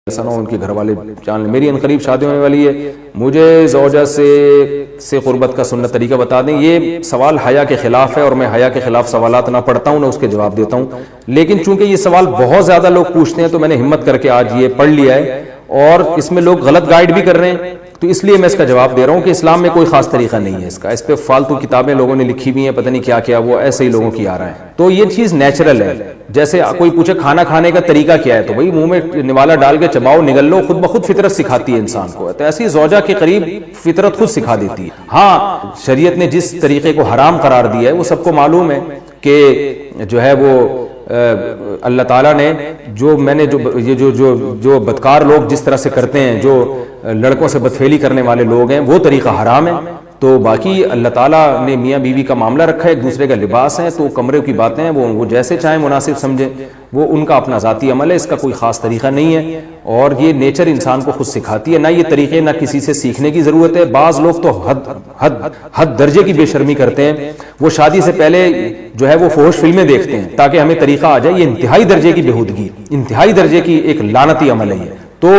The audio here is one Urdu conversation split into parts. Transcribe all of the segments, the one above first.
ان کے گھر والے جان لیں میری انقریب شادی ہونے والی ہے، مجھے زوجہ سے قربت کا سنت طریقہ بتا دیں۔ یہ سوال حیا کے خلاف ہے اور میں حیا کے خلاف سوالات نہ پڑھتا ہوں نہ اس کے جواب دیتا ہوں، لیکن چونکہ یہ سوال بہت زیادہ لوگ پوچھتے ہیں تو میں نے ہمت کر کے آج یہ پڑھ لیا ہے، اور اس میں لوگ غلط گائیڈ بھی کر رہے ہیں، تو اس لیے میں اس کا جواب دے رہا ہوں کہ اسلام میں کوئی خاص طریقہ نہیں ہے اس پہ فالتو کتابیں لوگوں نے لکھی ہوئی ہیں، پتہ نہیں کیا کیا، وہ ایسے ہی لوگوں کی آ رہا ہے۔ تو یہ چیز نیچرل ہے، جیسے کوئی پوچھے کھانا کھانے کا طریقہ کیا ہے تو بھائی منہ میں نوالا ڈال کے چباؤ نگل لو، خود بخود فطرت سکھاتی ہے انسان کو، تو ایسی زوجہ کے قریب فطرت خود سکھا دیتی ہے۔ ہاں شریعت نے جس طریقے کو حرام قرار دیا ہے وہ سب کو معلوم ہے کہ جو ہے وہ اللہ تعالیٰ نے جو بدکار لوگ جس طرح سے کرتے ہیں، جو لڑکوں سے بدفعلی کرنے والے لوگ ہیں، وہ طریقہ حرام ہے۔ تو باقی اللہ تعالیٰ نے میاں بیوی کا معاملہ رکھا ہے، ایک دوسرے کا لباس ہے، تو کمرے کی باتیں ہیں وہ جیسے چاہیں مناسب سمجھیں، وہ ان کا اپنا ذاتی عمل ہے، اس کا کوئی خاص طریقہ نہیں ہے، اور یہ نیچر انسان کو خود سکھاتی ہے، نہ یہ طریقے نہ کسی سے سیکھنے کی ضرورت ہے۔ بعض لوگ تو حد درجے کی بے شرمی کرتے ہیں، وہ شادی سے پہلے جو ہے وہ فحش فلمیں دیکھتے ہیں تاکہ ہمیں طریقہ آ جائے، یہ انتہائی درجے کی بےہودگی، انتہائی درجے کی ایک لعنتی عمل ہے یہ۔ تو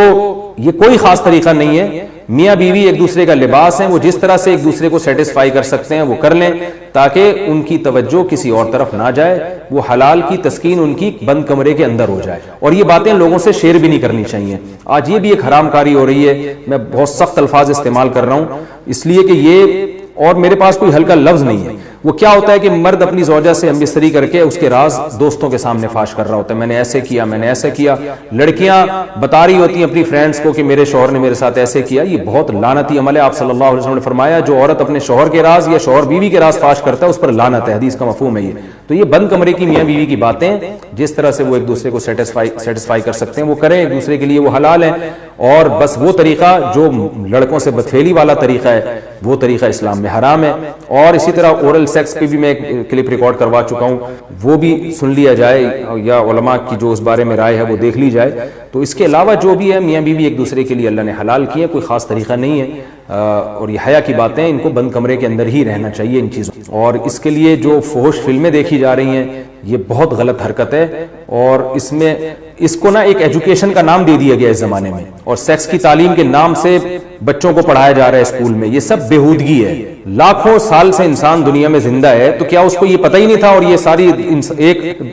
یہ کوئی خاص طریقہ نہیں ہے، میاں بیوی ایک دوسرے کا لباس ہیں، وہ جس طرح سے ایک دوسرے کو سیٹسفائی کر سکتے ہیں وہ کر لیں، تاکہ ان کی توجہ کسی اور طرف نہ جائے، وہ حلال کی تسکین ان کی بند کمرے کے اندر ہو جائے، اور یہ باتیں لوگوں سے شیئر بھی نہیں کرنی چاہیے۔ آج یہ بھی ایک حرام کاری ہو رہی ہے، میں بہت سخت الفاظ استعمال کر رہا ہوں اس لیے کہ یہ، اور میرے پاس کوئی ہلکا لفظ نہیں ہے۔ وہ کیا ہوتا ہے کہ مرد اپنی زوجہ سے ہم بستری کر کے اس کے راز دوستوں کے سامنے فاش کر رہا ہوتا ہے، میں نے ایسے کیا، میں نے ایسے کیا، لڑکیاں بتا رہی ہوتی ہیں اپنی فرینڈز کو کہ میرے شوہر نے میرے ساتھ ایسے کیا۔ یہ بہت لعنتی عمل ہے۔ آپ صلی اللہ علیہ وسلم نے فرمایا جو عورت اپنے شوہر کے راز یا شوہر بیوی کے راز فاش کرتا ہے اس پر لعنت ہے، حدیث کا مفہوم ہے یہ۔ تو یہ بند کمرے کی میاں بیوی کی باتیں، جس طرح سے وہ ایک دوسرے کو سیٹسفائی کر سکتے ہیں وہ کریں، ایک دوسرے کے لیے وہ حلال ہیں، اور بس وہ طریقہ جو لڑکوں سے بدفعلی والا طریقہ ہے وہ طریقہ اسلام میں حرام ہے۔ اور اسی طرح اورل سیکس پہ بھی میں ایک کلپ ریکارڈ کروا چکا ہوں، وہ بھی سن لیا جائے، یا علماء کی جو اس بارے میں رائے ہے وہ دیکھ لی جائے۔ تو اس کے علاوہ جو بھی ہے میاں بیوی ایک دوسرے کے لیے اللہ نے حلال کیا ہے، کوئی خاص طریقہ نہیں ہے، اور یہ حیا کی باتیں ان کو بند کمرے کے اندر ہی رہنا چاہیے ان چیزوں۔ اور اس کے لیے جو فحش فلمیں دیکھی جا رہی ہیں یہ بہت غلط حرکت ہے، اور اس میں اس کو نا ایک ایجوکیشن کا نام دے دیا گیا اس زمانے میں، اور سیکس کی تعلیم کے نام سے بچوں کو پڑھایا جا رہا ہے اسکول میں۔ یہ سب بےہودگی ہے۔ لاکھوں سال سے انسان دنیا میں زندہ ہے، تو کیا اس کو یہ پتہ ہی نہیں تھا، اور یہ ساری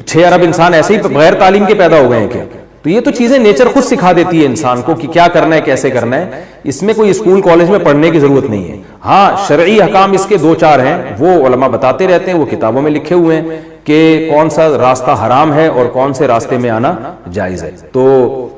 6 ارب انسان ایسے ہی بغیر تعلیم کے پیدا ہو گئے ہیں کیا؟ تو یہ تو چیزیں نیچر خود سکھا دیتی ہے انسان کو کہ کیا کرنا ہے، کیسے کرنا ہے، اس میں کوئی اسکول کالج میں پڑھنے کی ضرورت نہیں ہے۔ ہاں شرعی احکام اس کے 2-4 ہیں، وہ علماء بتاتے رہتے ہیں، وہ کتابوں میں لکھے ہوئے ہیں کہ کون سا راستہ حرام ہے اور کون سے راستے میں آنا جائز ہے۔ تو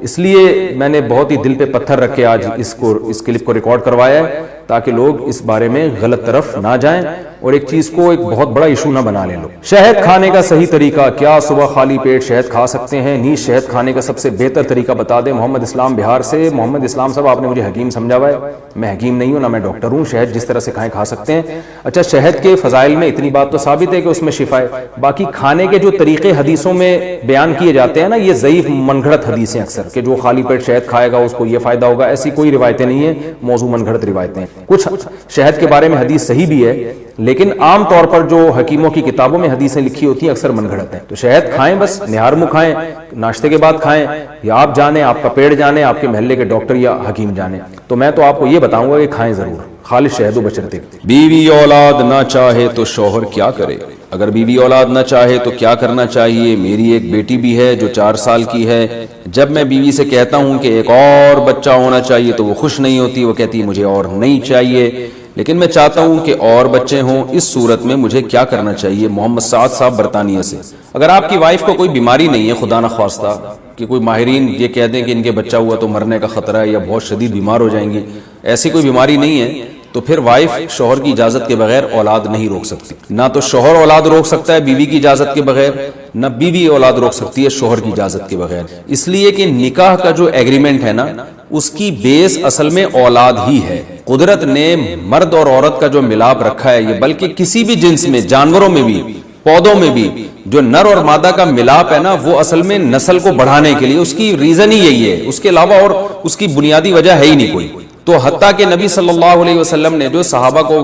اس لیے میں نے بہت ہی دل پہ پتھر رکھ کے آج اس کلپ کو ریکارڈ کروایا ہے، تاکہ لوگ اس بارے میں غلط طرف نہ جائیں اور ایک چیز کو ایک بہت بڑا ایشو نہ بنا لیں لوگ۔ شہد کھانے کا صحیح طریقہ کیا؟ صبح خالی پیٹ شہد کھا سکتے ہیں؟ نیز شہد کھانے کا سب سے بہتر طریقہ بتا دیں۔ محمد اسلام بہار سے۔ محمد اسلام صاحب آپ نے مجھے حکیم سمجھا ہوا ہے، میں حکیم نہیں ہوں، نہ میں ڈاکٹر ہوں۔ شہد جس طرح سے کھائیں کھا سکتے ہیں۔ اچھا شہد کے فضائل میں اتنی بات تو ثابت ہے کہ اس میں شفا ہے، باقی کھانے کے جو طریقے حدیثوں میں بیان کیے جاتے ہیں نا، یہ ضعیف من گھڑت حدیثیں اکثر، کہ جو خالی پیٹ شہد کھائے گا اس کو یہ فائدہ ہوگا، ایسی کوئی روایتیں نہیں ہیں، موضوع من گھڑت روایتیں ہیں۔ کچھ شہد کے بارے میں حدیث صحیح بھی ہے، لیکن عام طور پر جو حکیموں کی کتابوں میں حدیثیں لکھی ہوتی ہیں اکثر من گھڑت ہیں۔ تو شہد کھائیں، بس نہار منہ کھائیں، ناشتے کے بعد کھائیں، یا آپ جانیں، آپ کا پیڑ جانے، آپ کے محلے کے ڈاکٹر یا حکیم جانے۔ تو میں تو آپ کو یہ بتاؤں گا کہ کھائیں ضرور، خالص شہد و بشرطے۔ بیوی اولاد نہ چاہے تو شوہر کیا کرے؟ اگر بیوی اولاد نہ چاہے تو کیا کرنا چاہیے؟ میری ایک بیٹی بھی ہے جو 4 سال کی ہے، جب میں بیوی سے کہتا ہوں کہ ایک اور بچہ ہونا چاہیے تو وہ خوش نہیں ہوتی، وہ کہتی ہے مجھے اور نہیں چاہیے، لیکن میں چاہتا ہوں کہ اور بچے ہوں، اس صورت میں مجھے کیا کرنا چاہیے؟ محمد سعد صاحب برطانیہ سے۔ اگر آپ کی وائف کو کوئی بیماری نہیں ہے، خدا نہ خواستہ کہ کوئی ماہرین یہ کہہ دیں کہ ان کے بچہ ہوا تو مرنے کا خطرہ ہے یا بہت شدید بیمار ہو جائیں گی، ایسی کوئی بیماری نہیں ہے، تو پھر وائف شوہر کی اجازت کے بغیر اولاد نہیں روک سکتی۔ نہ تو شوہر اولاد روک سکتا ہے بیوی کی اجازت کے بغیر، نہ بیوی اولاد روک سکتی ہے شوہر کی اجازت کے بغیر، اس لیے کہ نکاح کا جو ایگریمنٹ ہے نا، اس کی بیس اصل میں اولاد ہی ہے۔ قدرت نے مرد اور عورت کا جو ملاپ رکھا ہے، یہ بلکہ کسی بھی جنس میں، جانوروں میں بھی، پودوں میں بھی، جو نر اور مادہ کا ملاپ ہے نا، وہ اصل میں نسل کو بڑھانے کے لیے، اس کی ریزن ہی یہی ہے، اس کے علاوہ اور اس کی بنیادی وجہ ہے ہی نہیں کوئی۔ تو حتیٰ کہ نبی صلی اللہ علیہ وسلم نے جو صحابہ کو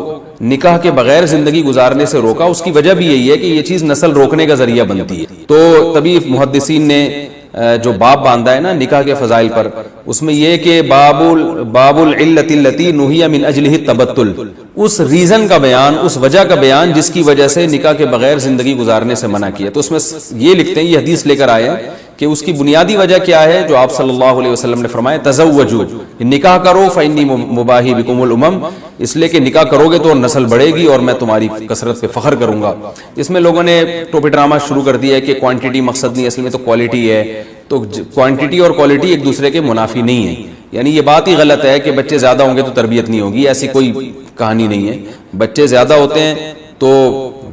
نکاح کے بغیر زندگی گزارنے سے روکا، اس کی وجہ بھی یہی ہے کہ یہ چیز نسل روکنے کا ذریعہ بنتی ہے۔ تو تبھی محدثین نے جو باب باندھا ہے نا نکاح کے فضائل پر، اس میں یہ کہ باب العلت التی نہی من اجلہ التبتل، اس ریزن کا بیان، اس وجہ کا بیان جس کی وجہ سے نکاح کے بغیر زندگی گزارنے سے منع کیا. تو اس میں یہ لکھتے ہیں، یہ حدیث لے کر آئے ہیں کہ اس کی بنیادی وجہ کیا ہے، جو آپ صلی اللہ علیہ وسلم نے فرمایا تزوجوا، نکاح کرو فانی مباہی بکم الامم، اس لیے کہ نکاح کرو گے تو نسل بڑھے گی اور میں تمہاری کثرت پہ فخر کروں گا. اس میں لوگوں نے ٹوپی ڈرامہ شروع کر دیا ہے کہ کوانٹٹی مقصد نہیں، اصل میں تو کوالٹی ہے. تو کوانٹٹی اور کوالٹی ایک دوسرے کے منافی نہیں ہے، یعنی یہ بات ہی غلط ہے کہ بچے زیادہ ہوں گے تو تربیت نہیں ہوگی، ایسی کوئی کہانی نہیں ہے. بچے زیادہ ہوتے ہیں تو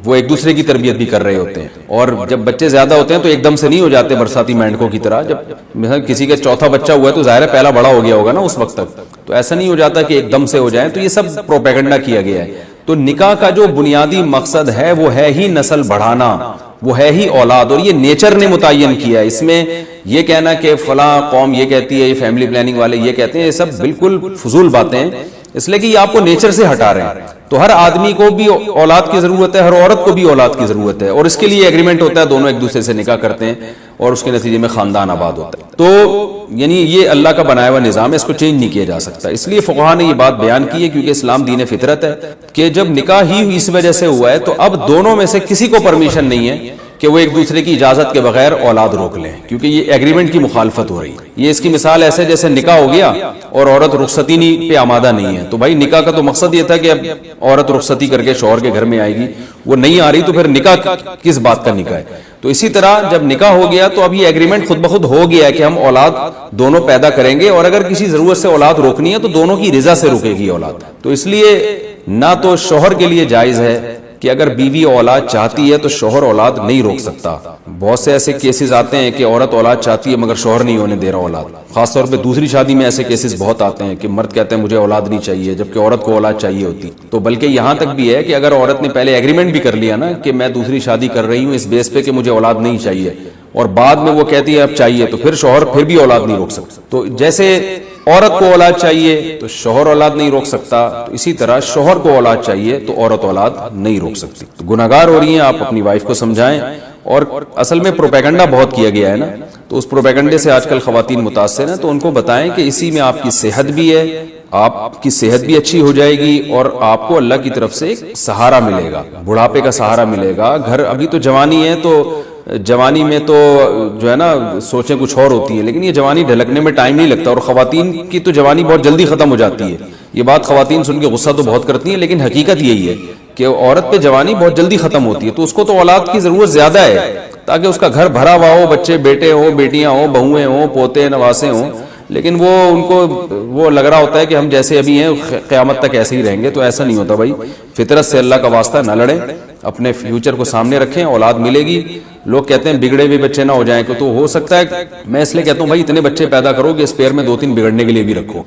وہ ایک دوسرے کی تربیت بھی کر رہے ہوتے ہیں، اور جب بچے زیادہ ہوتے ہیں تو ایک دم سے نہیں ہو جاتے برساتی مینڈکوں کی طرح. جب مثلا کسی کا چوتھا بچہ ہوا ہے تو ظاہر ہے پہلا بڑا ہو گیا ہوگا نا اس وقت تک، تو ایسا نہیں ہو جاتا کہ ایک دم سے ہو جائیں. تو یہ سب پروپیگنڈا کیا گیا ہے. تو نکاح کا جو بنیادی مقصد ہے وہ ہے ہی نسل بڑھانا، وہ ہے ہی اولاد، اور یہ نیچر نے متعین کیا ہے. اس میں یہ کہنا کہ فلاں قوم یہ کہتی ہے، یہ فیملی پلاننگ والے یہ کہتے ہیں، یہ سب بالکل فضول باتیں ہیں، اس لیے کہ یہ آپ کو نیچر سے ہٹا رہے ہیں. تو ہر آدمی کو بھی اولاد کی ضرورت ہے، ہر عورت کو بھی اولاد کی ضرورت ہے، اور اس کے لیے ایگریمنٹ ہوتا ہے، دونوں ایک دوسرے سے نکاح کرتے ہیں اور اس کے نتیجے میں خاندان آباد ہوتا ہے. تو یعنی یہ اللہ کا بنایا ہوا نظام ہے، اس کو چینج نہیں کیا جا سکتا. اس لیے فقہا نے یہ بات بیان کی ہے کیونکہ اسلام دین فطرت ہے کہ جب نکاح ہی اس وجہ سے ہوا ہے تو اب دونوں میں سے کسی کو پرمیشن نہیں ہے کہ وہ ایک دوسرے کی اجازت کے بغیر اولاد روک لیں، کیونکہ یہ ایگریمنٹ کی مخالفت ہو رہی ہے. یہ اس کی مثال ایسے جیسے نکاح ہو گیا اور عورت رخصتی پہ آمادہ نہیں ہے، تو بھائی نکاح کا تو مقصد یہ تھا کہ اب عورت رخصتی کر کے شوہر کے گھر میں آئے گی، وہ نہیں آ رہی تو پھر نکاح کس بات کا نکاح ہے. تو اسی طرح جب نکاح ہو گیا تو اب یہ ایگریمنٹ خود بخود ہو گیا ہے کہ ہم اولاد دونوں پیدا کریں گے، اور اگر کسی ضرورت سے اولاد روکنی ہے تو دونوں کی رضا سے رکے گی اولاد. تو اس لیے نہ تو شوہر کے لیے جائز ہے کہ اگر بیوی اولاد چاہتی ہے تو شوہر اولاد نہیں روک سکتا. بہت سے ایسے کیسز آتے ہیں کہ عورت اولاد چاہتی ہے مگر شوہر نہیں ہونے دے رہا اولاد. خاص طور پہ دوسری شادی میں ایسے کیسز بہت آتے ہیں کہ مرد کہتے ہیں مجھے اولاد نہیں چاہیے جبکہ عورت کو اولاد چاہیے ہوتی. تو بلکہ یہاں تک بھی ہے کہ اگر عورت نے پہلے ایگریمنٹ بھی کر لیا نا کہ میں دوسری شادی کر رہی ہوں اس بیس پہ کہ مجھے اولاد نہیں چاہیے، اور بعد میں وہ کہتی ہے اب چاہیے، تو پھر شوہر پھر بھی اولاد نہیں روک سکتا. تو جیسے عورت کو اولاد چاہیے تو شوہر اولاد نہیں روک سکتا، تو اسی طرح شوہر کو اولاد چاہیے تو عورت اولاد نہیں روک سکتی. تو گناہگار ہو رہی ہیں، آپ اپنی وائف کو سمجھائیں. اور اصل میں پروپیگنڈا بہت کیا گیا ہے نا، تو اس پروپیگنڈے سے آج کل خواتین متاثر ہیں. تو ان کو بتائیں کہ اسی میں آپ کی صحت بھی ہے، آپ کی صحت بھی اچھی ہو جائے گی، اور آپ کو اللہ کی طرف سے ایک سہارا ملے گا، بڑھاپے کا سہارا ملے گا. گھر ابھی تو جوانی ہے، تو جوانی میں تو جو ہے نا سوچیں کچھ اور ہوتی ہے، لیکن یہ جوانی ڈھلکنے میں ٹائم نہیں لگتا، اور خواتین کی تو جوانی بہت جلدی ختم ہو جاتی ہے. یہ بات خواتین سن کے غصہ تو بہت کرتی ہیں، لیکن حقیقت یہی ہے کہ عورت پہ جوانی بہت جلدی ختم ہوتی ہے. تو اس کو تو اولاد کی ضرورت زیادہ ہے تاکہ اس کا گھر بھرا ہوا ہو، بچے بیٹے ہوں، بیٹیاں ہوں، بہویں ہوں، پوتے نواسے ہوں. لیکن وہ ان کو وہ لگ رہا ہوتا ہے کہ ہم جیسے ابھی ہیں قیامت تک ایسے ہی رہیں گے. تو ایسا نہیں ہوتا بھائی، فطرت سے اللہ کا واسطہ نہ لڑیں، اپنے فیوچر کو سامنے رکھیں، اولاد ملے گی. لوگ کہتے ہیں بگڑے ہوئے بچے نہ ہو جائیں، تو ہو سکتا ہے. میں اس لیے کہتا ہوں بھائی اتنے بچے پیدا کرو کہ اسپیئر میں 2-3 بگڑنے کے لیے بھی رکھو.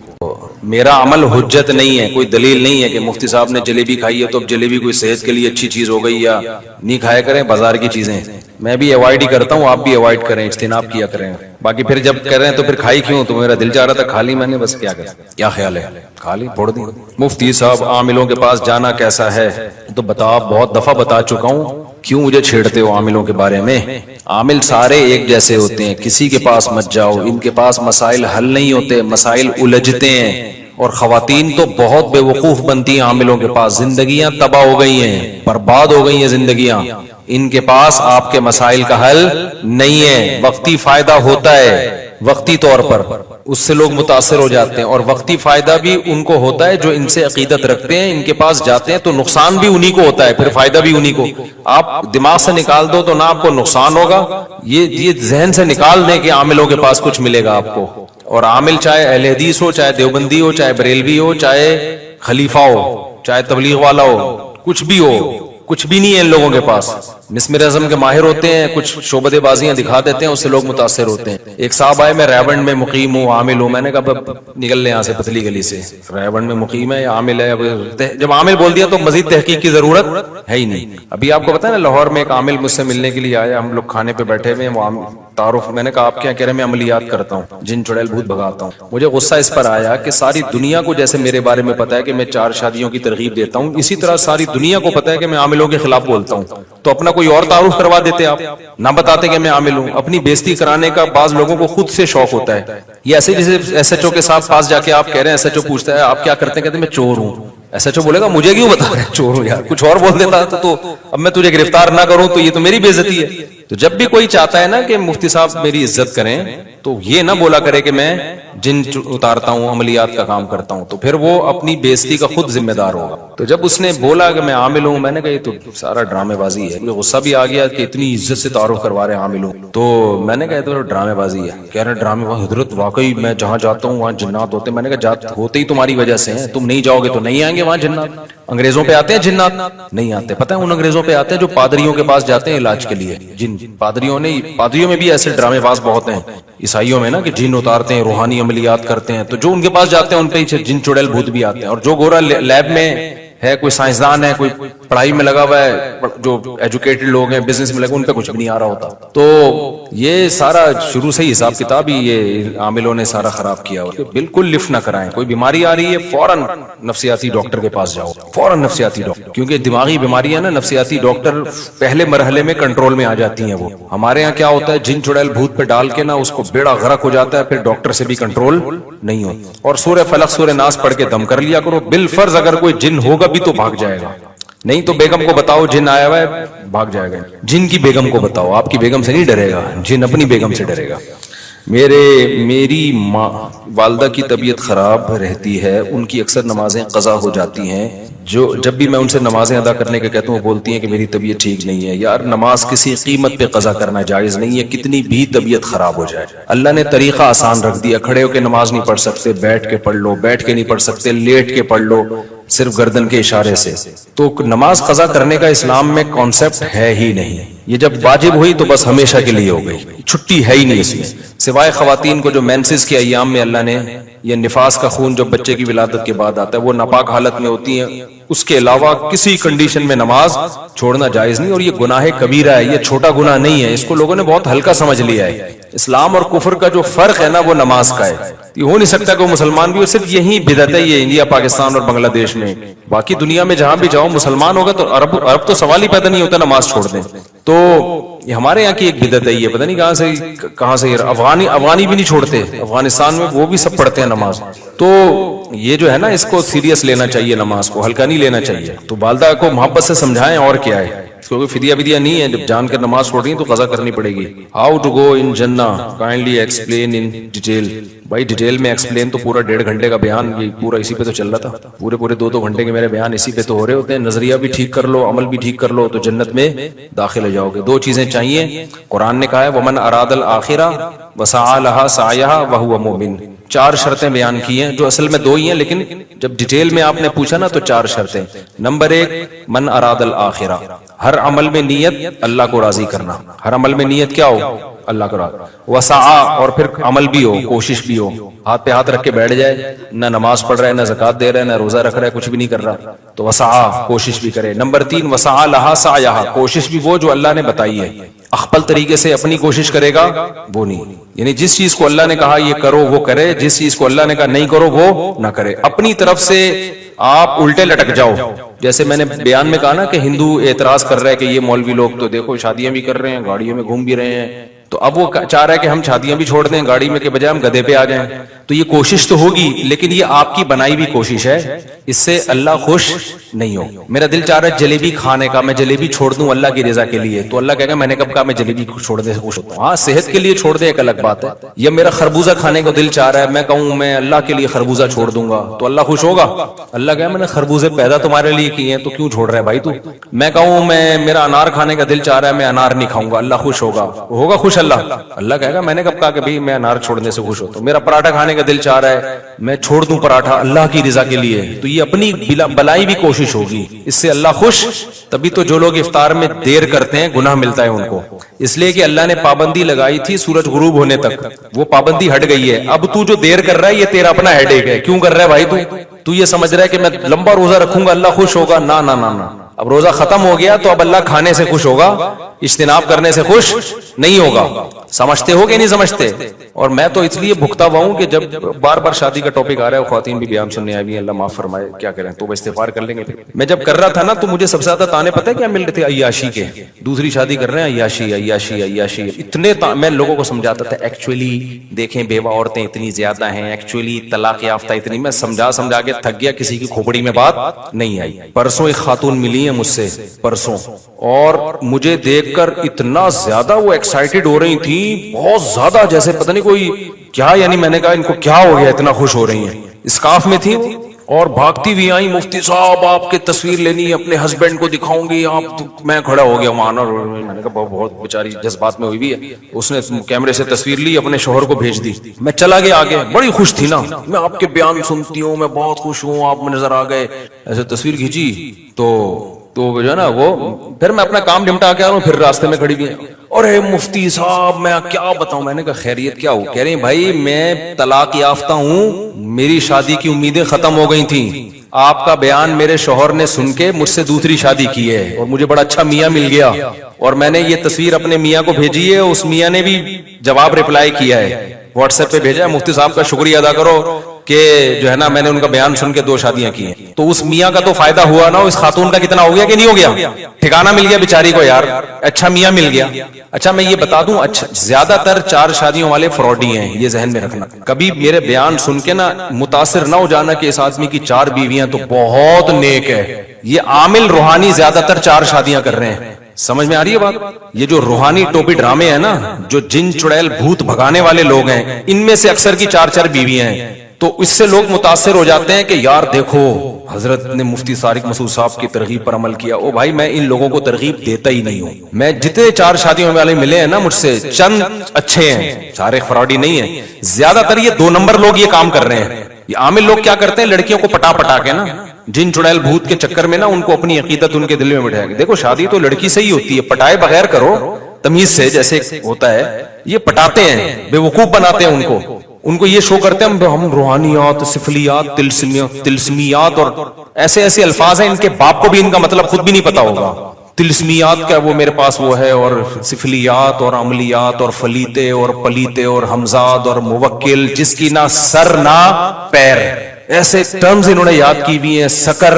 میرا عمل حجت نہیں ہے، کوئی دلیل نہیں ہے کہ مفتی صاحب نے جلیبی کھائی ہے تو اب جلیبی کوئی صحت کے لیے اچھی چیز ہو گئی، یا نہیں کھایا کریں بازار کی چیزیں. میں بھی اوائڈ ہی کرتا ہوں، آپ بھی اوائڈ کریں، اجتناب کیا کریں. باقی پھر جب کر رہے ہیں تو پھر کھائی کیوں؟ تو میرا دل چاہ رہا تھا کھا لی میں نے، بس کیا کریں. کیا خیال ہے؟ کھا لی، چھوڑ دی. مفتی صاحب عاملوں کے پاس جانا کیسا ہے؟ تو بتا، بہت دفعہ بتا چکا ہوں. کیوں مجھے چھیڑتے ہو عاملوں کے بارے میں؟ عامل سارے ایک جیسے ہوتے ہیں، کسی کے پاس مت جاؤ، ان کے پاس مسائل حل نہیں ہوتے، مسائل الجھتے ہیں. اور خواتین تو بہت بے وقوف بنتی ہیں عاملوں کے پاس، زندگیاں تباہ ہو گئی ہیں، برباد ہو گئی ہیں زندگیاں. ان کے پاس آپ کے مسائل کا حل نہیں ہے. وقتی فائدہ ہوتا ہے، وقتی طور پر اس سے لوگ متاثر ہو جاتے ہیں، اور وقتی فائدہ بھی ان کو ہوتا ہے جو ان سے عقیدت رکھتے ہیں. ان کے پاس جاتے ہیں تو نقصان بھی انہی کو ہوتا ہے، پھر فائدہ بھی انہی کو. آپ دماغ سے نکال دو تو نہ آپ کو نقصان ہوگا، یہ ذہن سے نکال دیں کہ عاملوں کے پاس کچھ ملے گا آپ کو. اور عامل چاہے اہل حدیث ہو، چاہے دیوبندی ہو، چاہے بریلوی ہو، چاہے خلیفہ ہو، چاہے تبلیغ والا ہو، کچھ بھی ہو، کچھ بھی نہیں ہے ان لوگوں کے پاس. مسمر اعظم کے ماہر ہوتے ہیں، کچھ شعبدے بازیاں دکھا دیتے ہیں، اس سے لوگ متاثر ہوتے ہیں. ایک صاحب آئے میں ریونڈ میں مقیم ہوں، عامل ہوں. میں نے کہا نکل لیں یہاں سے پتلی گلی سے، ریونڈ میں مقیم ہے یا عامل ہے؟ جب عامل بول دیا تو مزید تحقیق کی ضرورت ہے ہی نہیں. ابھی آپ کو پتا ہے نا لاہور میں ایک عامل مجھ سے ملنے کے لیے آیا، ہم لوگ کھانے پہ بیٹھے ہوئے ہیں، وہ تعارف. میں نے کہا آپ کیا کہہ رہے ہیں؟ میں عملیات کرتا ہوں، جن چڑیل بھوت بھگاتا ہوں. مجھے غصہ اس پر آیا کہ ساری دنیا کو جیسے میرے بارے میں پتا ہے کہ میں 4 شادیوں کی ترغیب دیتا ہوں، اسی طرح ساری دنیا کو پتا ہے کہ میں عامل عاملوں کے خلاف بولتا ہوں تو اپنا کوئی اور تعارف کروا دیتے آپ, نہ بتاتے کہ میں عامل ہوں. اپنی بےزتی کرانے کا بعض لوگوں کو خود سے شوق ہوتا ہے. یہ ایسے جیسے ایس ایچ او کے ساتھ پاس جا کے آپ کہہ رہے ہیں, ایس ایچ او پوچھتا ہے آپ کیا کرتے ہیں, کہتے ہیں میں چور ہوں. ایس ایچ او بولے گا مجھے کیوں بتا رہے ہیں چور ہوں, یار کچھ اور بول دیتا تو اب میں تجھے گرفتار نہ کروں تو یہ تو میری بے عزتی ہے. تو جب بھی کوئی چاہتا ہے نا کہ مفتی صاحب میری عزت کریں تو یہ نہ بولا کرے کہ میں جن اتارتا ہوں, عملیات کا کام کرتا ہوں, تو پھر وہ اپنی بے عزتی کا خود ذمہ دار ہوگا. تو جب اس نے بولا کہ میں عامل ہوں, میں نے کہا یہ تو سارا ڈرامے بازی ہے. مجھے غصہ بھی آ گیا کہ اتنی عزت سے تعارف کروا رہے ہیں عامل ہوں. تو میں نے کہا تو ڈرامے بازی ہے. کہہ رہے ڈرامے بازی حضرت واقعی میں جہاں جاتا ہوں وہاں جنات ہوتے ہیں. میں نے کہا جات ہوتے ہی تمہاری وجہ سے ہیں, تم نہیں جاؤ گے تو نہیں آئیں گے وہاں جنات. انگریزوں پہ آتے ہیں جنات, نہیں آتے. پتہ ہے ان انگریزوں پہ آتے ہیں جو پادریوں کے پاس جاتے ہیں علاج کے لیے. جن پادریوں میں بھی ایسے ڈرامے باز بہت ہیں عیسائیوں میں نا, کہ جن اتارتے ہیں, روحانی عملیات کرتے ہیں. تو جو ان کے پاس جاتے ہیں ان پہ جن چڑیل بھوت بھی آتے ہیں. اور جو گورا لیب میں ہے, کوئی سائنسدان ہے, کوئی پڑھائی میں لگا ہوا ہے, جو ایجوکیٹڈ لوگ ہیں, بزنس میں لگے, ان پہ کچھ بھی نہیں آ رہا ہوتا. تو یہ سارا شروع سے ہی حساب کتاب ہی یہ عاملوں نے سارا خراب کیا. بالکل لفٹ نہ کرائیں. کوئی بیماری آ رہی ہے فوراً نفسیاتی ڈاکٹر کے پاس جاؤ, فوراً نفسیاتی ڈاکٹر, کیونکہ دماغی بیماریاں نا نفسیاتی ڈاکٹر پہلے مرحلے میں کنٹرول میں آ جاتی ہیں. وہ ہمارے یہاں کیا ہوتا ہے, جن چڑیل بھوت پہ ڈال کے نا اس کو بیڑا غرق ہو جاتا ہے, پھر ڈاکٹر سے بھی کنٹرول نہیں ہوتا. اور سورہ فلق سورہ ناس پڑھ کے دم کر لیا کرو. بالفرض اگر کوئی جن ہوگا بھی تو بھاگ جائے گا, نہیں تو بیگم کو بتاؤ جن آیا ہوا ہے, بھاگ جائے گا. جن کی بیگم کو بتاؤ, آپ کی بیگم سے نہیں ڈرے گا, جن اپنی بیگم سے ڈرے گا. میری ماں والدہ کی طبیعت خراب رہتی ہے, ان کی اکثر نمازیں قضا ہو جاتی ہیں. جب بھی میں ان سے نمازیں ادا کرنے کا کہتا ہوں وہ بولتی ہیں کہ میری طبیعت ٹھیک نہیں ہے. یار نماز کسی قیمت پہ قضا کرنا جائز نہیں ہے, کتنی بھی طبیعت خراب ہو جائے. اللہ نے طریقہ آسان رکھ دیا. کھڑے ہو کے نماز نہیں پڑھ سکتے, بیٹھ کے پڑھ لو. بیٹھ کے نہیں پڑھ سکتے, لیٹ کے پڑھ لو, صرف گردن کے اشارے سے. تو نماز قضا کرنے کا اسلام میں کانسیپٹ ہے ہی نہیں. یہ جب واجب ہوئی تو بس ہمیشہ کے لیے ہو گئی, چھٹی ہے ہی نہیں اس میں, سوائے خواتین کو جو مینسز کے ایام میں اللہ نے, یہ نفاس کا خون جو بچے کی ولادت کے بعد آتا ہے, وہ ناپاک حالت میں ہوتی ہیں. اس کے علاوہ کسی کنڈیشن میں نماز چھوڑنا جائز نہیں. اور یہ گناہ کبیرہ ہے, یہ چھوٹا گناہ نہیں ہے. اس کو لوگوں نے بہت ہلکا سمجھ لیا ہے. اسلام اور کفر کا جو فرق ہے نا وہ نماز کا ہے. یہ ہو نہیں سکتا کہ وہ مسلمان بھی ہو, صرف یہی بدعت ہے یہ انڈیا, پاکستان اور بنگلہ دیش میں. باقی دنیا میں جہاں بھی جاؤ مسلمان ہوگا تو عرب تو سوال ہی پیدا نہیں ہوتا نماز چھوڑ دیں. تو یہ ہمارے یہاں کی ایک بدعت ہے, یہ پتہ نہیں کہاں سے افغانی بھی نہیں چھوڑتے. افغانستان میں وہ بھی سب پڑھتے ہیں نماز. تو یہ جو ہے نا اس کو سیریس لینا چاہیے, نماز کو ہلکا نہیں لینا چاہیے. تو والدہ کو محبت سے سمجھائیں اور کیا ہے, کیونکہ فدیہ نہیں ہے. جب جان کر نماز چھوڑ رہی ہیں تو قضا کرنی پڑے گی. ہاؤ ٹو گو ان جنہ, کائنڈلی ایکسپلین ان ڈیٹیل. بھائی ڈیٹیل میں ایکسپلین تو پورا 1.5 گھنٹے کا بیان یہ پورا اسی پہ تو چل رہا تھا. پورے 2 گھنٹے کے میرے بیان اسی پہ تو ہو رہے ہوتے ہیں. نظریہ بھی ٹھیک کر لو, عمل بھی ٹھیک کر لو, تو جنت میں داخل ہو جاؤ گے. 2 چیزیں چاہیے. قرآن نے کہا ہے ومن اراد الاخرہ وسعى لها سعيها وهو مؤمن. 4 شرطیں بیان کی ہیں جو اصل میں 2 ہی ہیں, لیکن جب ڈیٹیل میں آپ نے پوچھا نا تو 4 شرطیں. نمبر 1 من اراد الاخرہ, ہر عمل میں نیت اللہ کو راضی کرنا. ہر عمل میں نیت کیا ہو, اللہ کو راضی. وسعى, اور پھر عمل بھی ہو, کوشش بھی ہو. ہاتھ پہ ہاتھ رکھ کے بیٹھ جائے, نہ نماز پڑھ رہا ہے, نہ زکات دے رہا ہے, نہ روزہ رکھ رہا ہے, کچھ بھی نہیں کر رہا, تو وسعى, کوشش بھی کرے. نمبر 3 وسعى لها سعيها, کوشش بھی وہ جو اللہ نے بتائی ہے. اخپل طریقے سے اپنی کوشش کرے گا وہ نہیں, یعنی جس چیز کو اللہ نے کہا یہ کرو وہ کرے, جس چیز کو اللہ نے کہا نہیں کرو وہ نہ کرے. اپنی طرف سے آپ الٹے لٹک جاؤ. جیسے میں نے بیان میں کہا نا کہ ہندو اعتراض کر رہا ہے کہ یہ مولوی لوگ تو دیکھو شادیاں بھی کر رہے ہیں, گاڑیوں میں گھوم بھی رہے ہیں, تو اب وہ چاہ رہا ہے کہ ہم شادیاں بھی چھوڑ دیں, گاڑی میں کے بجائے ہم گدھے پہ آ جائیں. تو یہ کوشش تو ہوگی, لیکن یہ آپ کی بنائی ہوئی کوشش ہے, اس سے اللہ خوش نہیں ہو. میرا دل چاہ رہا ہے جلیبی کھانے کا, میں جلیبی چھوڑ دوں اللہ کی رضا کے لیے, تو اللہ کہے گا میں نے کب کہا میں جلیبی چھوڑنے سے خوش ہوتا ہوں. ہاں صحت کے لیے چھوڑ دے ایک الگ بات ہے. یا میرا خربوزہ کھانے کو دل چاہ رہا ہے, میں کہوں میں اللہ کے لیے خربوزہ چھوڑ دوں گا, تو اللہ خوش ہوگا. اللہ کہے میں نے خربوزے پیدا تمہارے لیے کیے ہیں, تو کیوں چھوڑ رہا ہے بھائی تو. میں کہوں میرا انار کھانے کا دل چاہ رہا ہے, میں انار نہیں کھاؤں گا, اللہ خوش ہوگا خوش اللہ. اللہ کہے گا میں نے کب کہا کہ بھائی میں انار چھوڑنے سے خوش ہوتا ہوں. میرا پراٹھا کھانے کا دل چاہ رہا ہے, میں چھوڑ دوں پراٹھا اللہ کی رضا کے لیے, تو یہ اپنی بلائی بھی کوشش ہوگی, اس سے اللہ خوش. تبھی تو جو لوگ افطار میں دیر کرتے ہیں گناہ ملتا ہے ان کو, اس لیے کہ اللہ نے پابندی لگائی تھی سورج غروب ہونے تک, وہ پابندی ہٹ گئی ہے. اب تو جو دیر کر رہا ہے یہ تیرا اپنا ہیڈ ایک ہے. کیوں کر رہا ہے بھائی تو یہ سمجھ رہا ہے کہ میں لمبا روزہ رکھوں گا اللہ خوش ہوگا. نہ اب روزہ ختم ہو گیا تو اب اللہ کھانے سے خوش ہوگا, اجتناب کرنے سے خوش نہیں ہوگا. سمجھتے ہو کہ نہیں سمجھتے؟ اور میں تو اس لیے بھگتا ہوا ہوں کہ جب بار بار شادی کا ٹاپک آ رہا ہے، خواتین بھی بیان سننے آئی ہیں، اللہ معاف فرمائے، کیا کریں، تو استغفار کر لیں گے. میں جب کر رہا تھا نا تو مجھے سب سے زیادہ تانے پتہ ہے کیا مل رہے تھے؟ عیاشی کے. دوسری شادی کر رہے ہیں، عیاشی عیاشی عیاشی. اتنے میں لوگوں کو سمجھاتا تھا ایکچولی دیکھیں بیوہ عورتیں اتنی زیادہ ہیں، ایکچولی طلاق یافتہ اتنی. میں سمجھا کے تھک گیا، کسی کی کھوپڑی میں بات نہیں آئی. پرسوں ایک خاتون ملی ہیں مجھ سے، پرسوں، اور مجھے دیکھ کر اتنا زیادہ وہ ایکسائٹیڈ ہو رہی تھی، بہت زیادہ، جیسے پتہ نہیں کوئی کیا. یعنی میں نے کہا ان کو کیا ہو گیا اتنا خوش ہو رہی ہیں. اسکارف میں تھی اور بھاگتی ہوئی آئی، مفتی صاحب آپ کی تصویر لینی ہے، اپنے ہسبینڈ کو دکھاؤں گی آپ. میں کھڑا ہو گیا مانا، میں نے کہا بہت بیچاری جذبات میں ہوئی بھی ہے. اس نے کیمرے سے تصویر لی، اپنے شوہر کو بھیج دی. میں چلا گیا آگے، بڑی خوش تھی نا، میں آپ کے بیان سنتی ہوں، میں بہت خوش ہوں، آپ نظر آ گئے. ایسے تصویر کھینچی تو جو ہے نا وہ، پھر میں اپنا کام نمٹا کے آ رہا ہوں، پھر راستے میں کھڑی بھی ہے. اور مفتی صاحب میں کیا بتاؤں. میں نے کہا خیریت کیا ہو؟ کہہ رہی بھائی میں طلاق یافتہ ہوں، میری شادی کی امیدیں ختم ہو گئی تھیں، آپ کا بیان میرے شوہر نے سن کے مجھ سے دوسری شادی کی ہے اور مجھے بڑا اچھا میاں مل گیا، اور میں نے یہ تصویر اپنے میاں کو بھیجی ہے، اس میاں نے بھی جواب رپلائی کیا ہے، واٹس ایپ پہ بھیجا ہے، مفتی صاحب کا شکریہ ادا کرو کہ جو ہے نا میں نے ان کا بیان سن کے 2 شادیاں کی ہیں. تو اس میاں کا تو فائدہ ہوا نا، اس خاتون کا کتنا ہو گیا کہ نہیں ہو گیا؟ ٹھکانہ مل گیا بیچاری کو یار، اچھا میاں مل گیا. اچھا میں یہ بتا دوں، اچھا زیادہ تر 4 شادیوں والے فراڈی ہیں، یہ ذہن میں رکھنا. کبھی میرے بیان سن کے نا متاثر نہ ہو جانا کہ اس آدمی کی 4 بیویاں تو بہت نیک ہے. یہ عامل روحانی زیادہ تر 4 شادیاں کر رہے ہیں. سمجھ میں آ رہی ہے بات؟ یہ جو روحانی ٹوپی ڈرامے ہیں نا، جو جن چڑیل بھوت بھگانے والے لوگ ہیں، ان میں سے اکثر کی 4 بیویاں ہیں. تو اس سے لوگ متاثر ہو جاتے ہیں کہ یار دیکھو حضرت نے مفتی طارق مسعود صاحب کی ترغیب پر عمل کیا. او بھائی میں ان لوگوں کو ترغیب دیتا ہی نہیں ہوں. میں جتنے 4 شادیوں والے ملے ہیں نا مجھ سے، چند اچھے ہیں، سارے فراڈی نہیں ہیں. زیادہ تر یہ 2 نمبر لوگ یہ کام کر رہے ہیں. یہ عامل لوگ کیا کرتے ہیں، لڑکیوں کو پٹا کے نا جن چڑیل بھوت کے چکر میں نا ان کو اپنی عقیدت ان کے دل میں بٹھا کے. دیکھو شادی تو لڑکی سے ہی ہوتی ہے، پٹائے بغیر کرو تمیز سے، جیسے ہوتا ہے. یہ پٹاتے ہیں، بے وقوف بناتے ہیں ان کو یہ شو کرتے ہیں ہم روحانیات، سفلیات، تلسمیات، اور ایسے ایسے الفاظ ہیں ان کے باپ کو بھی ان کا مطلب خود بھی نہیں پتا ہوگا. تلسمیات کا وہ میرے پاس وہ ہے، اور سفلیات اور عملیات اور فلیتے اور پلیتے اور حمزاد اور موکل، جس کی نہ سر نہ پیر، ایسے ٹرمز انہوں نے یاد کی بھی ہیں. سکر،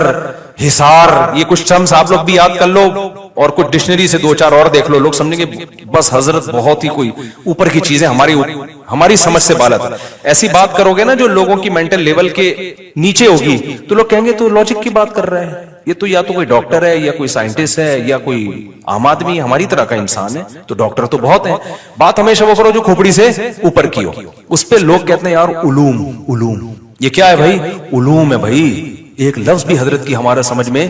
حصار، یہ کچھ ٹرمز آپ لوگ بھی یاد کر لو اور کچھ ڈکشنری سے 2-4 اور دیکھ لو. لوگ سمجھیں گے بس حضرت بہت ہی کوئی اوپر کی چیزیں ہماری سمجھ سے بالا تھا. ایسی بات کرو گے نا جو لوگوں کی مینٹل لیول کے نیچے ہوگی تو لوگ کہیں گے تو لاجک کی بات کر رہا ہے، یہ تو یا تو کوئی ڈاکٹر ہے یا کوئی سائنٹسٹ ہے یا کوئی عام آدمی ہماری طرح کا انسان ہے. تو ڈاکٹر تو بہت ہیں. بات ہمیشہ وہ کرو جو کھوپڑی سے اوپر کی ہو. اس پہ لوگ کہتے ہیں یار علوم، یہ کیا ہے بھائی؟ علوم ہے بھائی. ایک لفظ بھی حضرت کی ہماری سمجھ میں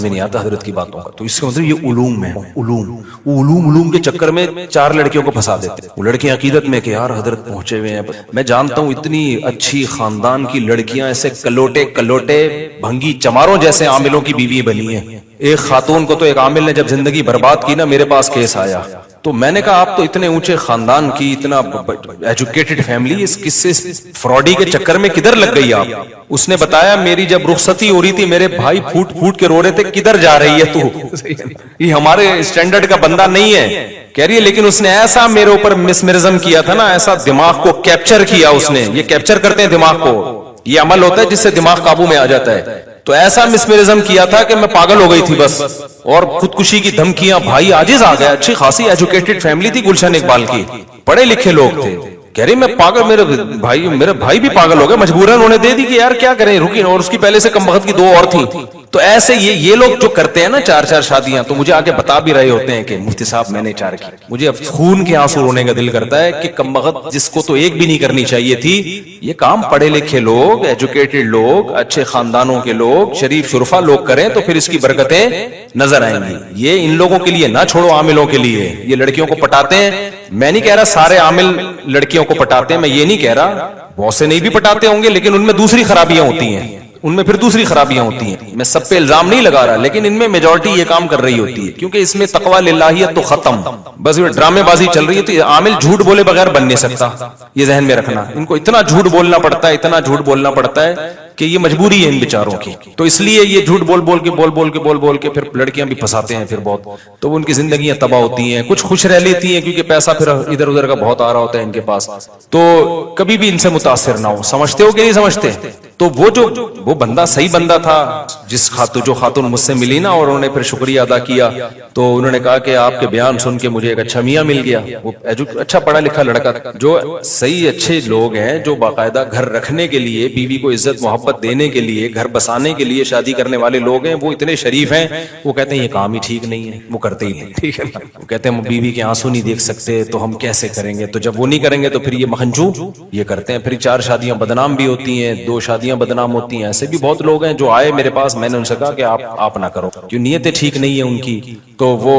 نہیں آتا حضرت کی باتوں کا. تو اس کا مطلب یہ علوم ہے. علوم کے چکر میں 4 لڑکیوں کو پھنسا دیتے ہیں. وہ لڑکیاں عقیدت میں کہ یار حضرت پہنچے ہوئے ہیں. میں جانتا ہوں اتنی اچھی خاندان کی لڑکیاں ایسے کلوٹے بھنگی چماروں جیسے عاملوں کی بیوی بنی ہیں. ایک خاتون کو تو ایک عامل نے جب زندگی برباد کی نا، میرے پاس کیس آیا تو میں نے کہا آپ تو اتنے اونچے خاندان کی، اتنا ایجوکیٹڈ فیملی، اس کس فراڈی کے چکر میں کدھر لگ گئی آپ؟ اس نے بتایا میری جب رخصتی ہو رہی تھی میرے بھائی پھوٹ کے رو رہے تھے کدھر جا رہی ہے تو، یہ ہمارے اسٹینڈرڈ کا بندہ نہیں ہے. کہہ رہی ہے لیکن اس نے ایسا میرے اوپر مسمرزم کیا تھا نا، ایسا دماغ کو کیپچر کیا اس نے. یہ کیپچر کرتے ہیں دماغ کو، یہ عمل ہوتا ہے جس سے دماغ قابو میں آ جاتا ہے. تو ایسا مسمرزم کیا تھا کہ میں پاگل ہو گئی تھی بس. اور خودکشی کی دھمکیاں، بھائی عاجز آ گیا. اچھی خاصی ایجوکیٹڈ فیملی تھی گلشن اقبال کی، پڑھے لکھے لوگ تھے. کہہ رہی میں پاگل، میرے بھائی بھی پاگل ہو گئے، مجبوراً انہوں نے دے دی کہ یار کیا کریں رکی. اور اس کی پہلے سے کم وقت کی 2 اور تھیں. تو ایسے یہ لوگ جو کرتے ہیں نا 4 شادیاں، تو مجھے آگے بتا بھی رہے ہوتے ہیں کہ مفتی صاحب میں نے 4 کی. مجھے اب خون کے آنسو رونے کا دل کرتا ہے کہ کم وقت جس کو تو ایک بھی نہیں کرنی چاہیے تھی. یہ کام پڑھے لکھے لوگ، ایجوکیٹڈ لوگ، اچھے خاندانوں کے لوگ، شریف شرفا لوگ کریں تو پھر اس کی برکتیں نظر آئیں گی. یہ ان لوگوں کے لیے نہ چھوڑو، عاملوں کے لیے. یہ لڑکیوں کو پٹاتے ہیں. میں نہیں کہہ رہا سارے عامل لڑکیوں کو پٹاتے ہیں، میں یہ نہیں کہہ رہا، بہت سے نہیں بھی پٹاتے ہوں گے، لیکن ان میں دوسری خرابیاں ہوتی ہیں. میں سب پہ الزام نہیں لگا رہا، لیکن ان میں میجورٹی یہ کام کر رہی ہوتی ہے کیونکہ اس میں تقویٰ للہیت تو ختم، بس یہ ڈرامے بازی چل رہی ہے. تو عامل جھوٹ بولے بغیر بن نہیں سکتا، یہ ذہن میں رکھنا. ان کو اتنا جھوٹ بولنا پڑتا ہے کہ یہ مجبوری ہے ان بیچاروں کی, تو اس لیے یہ جھوٹ بول بول کے پھر لڑکیاں بھی پھنساتے ہیں پھر بہت, تو ان کی زندگیاں تباہ ہوتی ہیں. کچھ خوش رہ لیتی ہیں کیونکہ پیسہ پھر ادھر ادھر کا بہت آ رہا ہوتا ہے ان کے پاس, تو کبھی بھی ان سے متاثر نہ ہو. سمجھتے ہو کہ نہیں سمجھتے؟ تو وہ بندہ صحیح بندہ تھا, جو خاتون مجھ سے ملی نا, اور انہوں نے پھر شکریہ ادا کیا, تو انہوں نے کہا کہ آپ کے بیان سن کے مجھے ایک اچھا میاں مل گیا. وہ اچھا پڑھا لکھا لڑکا تھا. جو صحیح اچھے لوگ ہیں جو باقاعدہ گھر رکھنے کے لیے, بیوی کو عزت محبت دینے کے لیے, گھر بسانے کے لیے شادی کرنے والے لوگ ہیں, وہ اتنے شریف ہیں, وہ کہتے ہیں یہ کام ہی ٹھیک نہیں ہے, وہ کرتے ہی نہیں. ٹھیک ہے, وہ کہتے ہیں ہم بیوی کے آنسو نہیں دیکھ سکتے تو ہم کیسے کریں گے, تو جب وہ نہیں کریں گے تو پھر یہ مکھنچو یہ کرتے ہیں. پھر 4 شادیاں بدنام بھی ہوتی ہیں, 2 شادیاں بدنام ہوتی ہیں. ایسے بھی بہت لوگ ہیں جو آئے میرے پاس, میں نے ان سے کہا کہ آپ نہ کرو, جو نیتیں ٹھیک نہیں ہیں ان کی, تو وہ